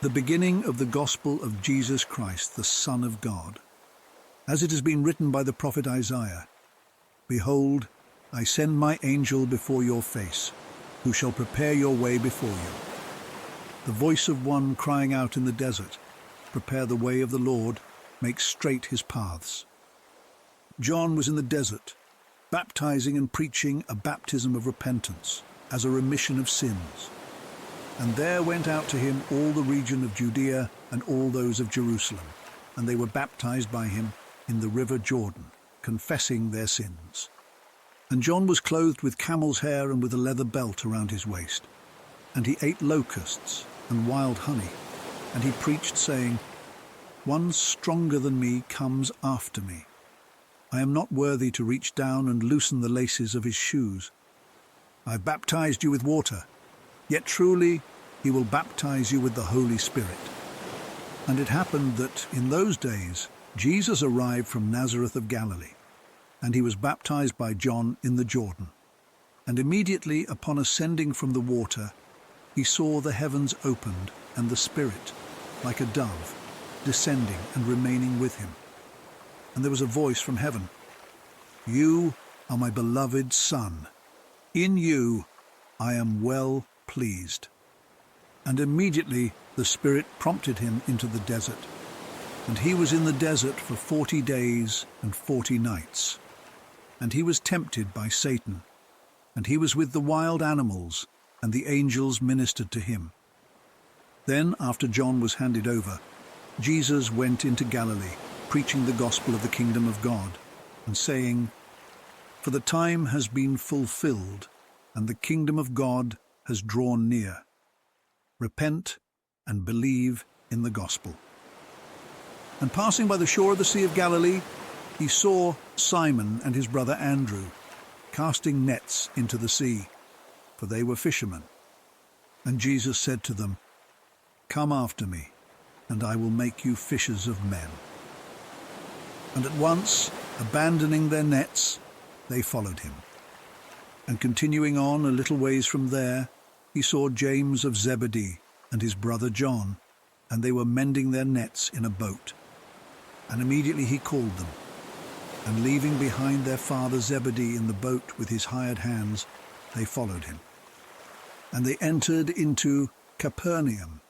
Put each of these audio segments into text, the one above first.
The beginning of the gospel of Jesus Christ, the Son of God. As it has been written by the prophet Isaiah, "Behold, I send my angel before your face, who shall prepare your way before you. The voice of one crying out in the desert, prepare the way of the Lord, make straight his paths." John was in the desert, baptizing and preaching a baptism of repentance as a remission of sins. And there went out to him all the region of Judea and all those of Jerusalem, and they were baptized by him in the river Jordan, confessing their sins. And John was clothed with camel's hair and with a leather belt around his waist. And he ate locusts and wild honey, and he preached, saying, "One stronger than me comes after me. I am not worthy to reach down and loosen the laces of his shoes. I have baptized you with water, yet truly he will baptize you with the Holy Spirit." And it happened that in those days Jesus arrived from Nazareth of Galilee, and he was baptized by John in the Jordan. And immediately upon ascending from the water, he saw the heavens opened, and the Spirit, like a dove, descending and remaining with him. And there was a voice from heaven, "You are my beloved Son. In you I am well pleased." And immediately the Spirit prompted him into the desert. And he was in the desert for 40 days and 40 nights. And he was tempted by Satan. And he was with the wild animals, and the angels ministered to him. Then, after John was handed over, Jesus went into Galilee, preaching the gospel of the kingdom of God, and saying, "For the time has been fulfilled, and the kingdom of God has drawn near. Repent and believe in the gospel." And passing by the shore of the Sea of Galilee, he saw Simon and his brother Andrew casting nets into the sea, for they were fishermen. And Jesus said to them, "Come after me, and I will make you fishers of men." And at once, abandoning their nets, they followed him. And continuing on a little ways from there, he saw James of Zebedee and his brother John, and they were mending their nets in a boat. And immediately he called them, and leaving behind their father Zebedee in the boat with his hired hands, they followed him. And they entered into Capernaum.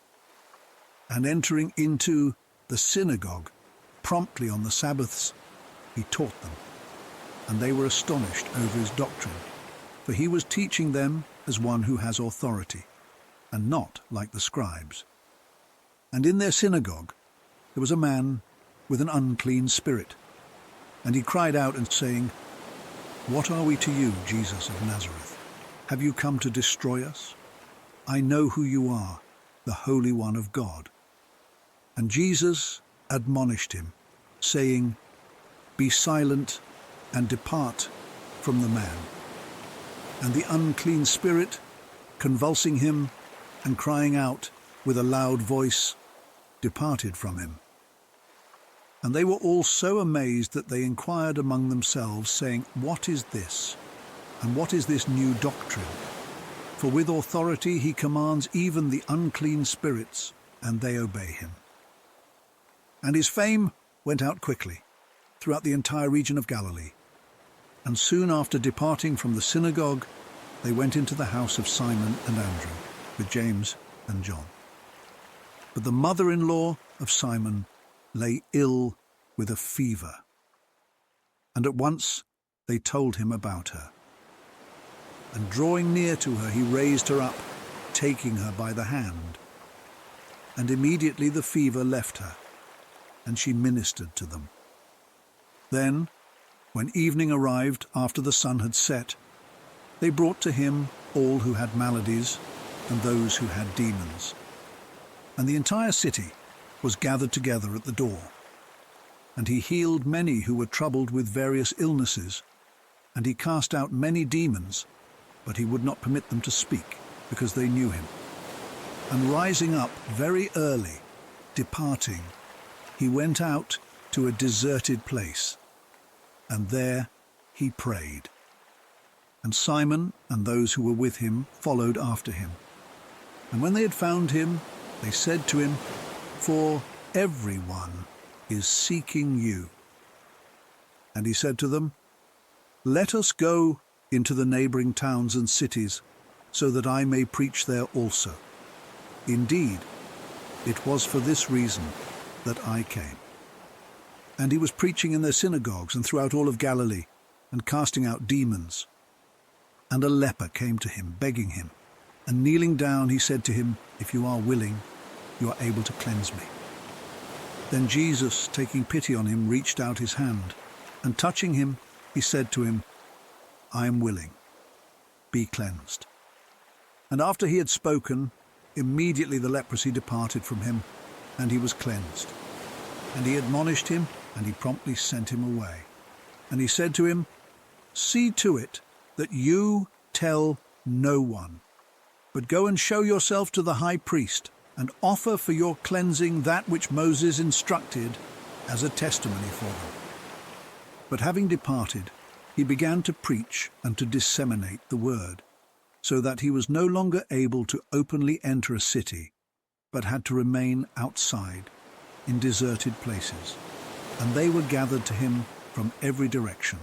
And entering into the synagogue, promptly on the Sabbaths, he taught them. And they were astonished over his doctrine, for he was teaching them as one who has authority, and not like the scribes. And in their synagogue there was a man with an unclean spirit, and he cried out and saying, "What are we to you, Jesus of Nazareth? Have you come to destroy us? I know who you are, the Holy One of God." And Jesus admonished him, saying, "Be silent and depart from the man." And the unclean spirit, convulsing him and crying out with a loud voice, departed from him. And they were all so amazed that they inquired among themselves, saying, "What is this? And what is this new doctrine? For with authority he commands even the unclean spirits, and they obey him." And his fame went out quickly throughout the entire region of Galilee. And soon after departing from the synagogue, they went into the house of Simon and Andrew, with James and John. But the mother-in-law of Simon lay ill with a fever, and at once they told him about her. And drawing near to her, he raised her up, taking her by the hand. And immediately the fever left her, and she ministered to them. Then, when evening arrived after the sun had set, they brought to him all who had maladies and those who had demons. And the entire city was gathered together at the door. And he healed many who were troubled with various illnesses, and he cast out many demons, but he would not permit them to speak, because they knew him. And rising up very early, departing, he went out to a deserted place, and there he prayed. And Simon and those who were with him followed after him. And when they had found him, They said to him, "For everyone is seeking you." And he said to them, "Let us go into the neighboring towns and cities, so that I may preach there also. Indeed, it was for this reason that I came." And he was preaching in their synagogues and throughout all of Galilee, and casting out demons. And a leper came to him, begging him, and kneeling down he said to him, "If you are willing, you are able to cleanse me." Then Jesus, taking pity on him, reached out his hand, and touching him, he said to him, "I am willing, be cleansed." And after he had spoken, immediately the leprosy departed from him, and he was cleansed. And he admonished him, and he promptly sent him away. And he said to him, "See to it that you tell no one, but go and show yourself to the high priest, and offer for your cleansing that which Moses instructed as a testimony for them." But having departed, he began to preach and to disseminate the word, so that he was no longer able to openly enter a city, but had to remain outside in deserted places, and they were gathered to him from every direction.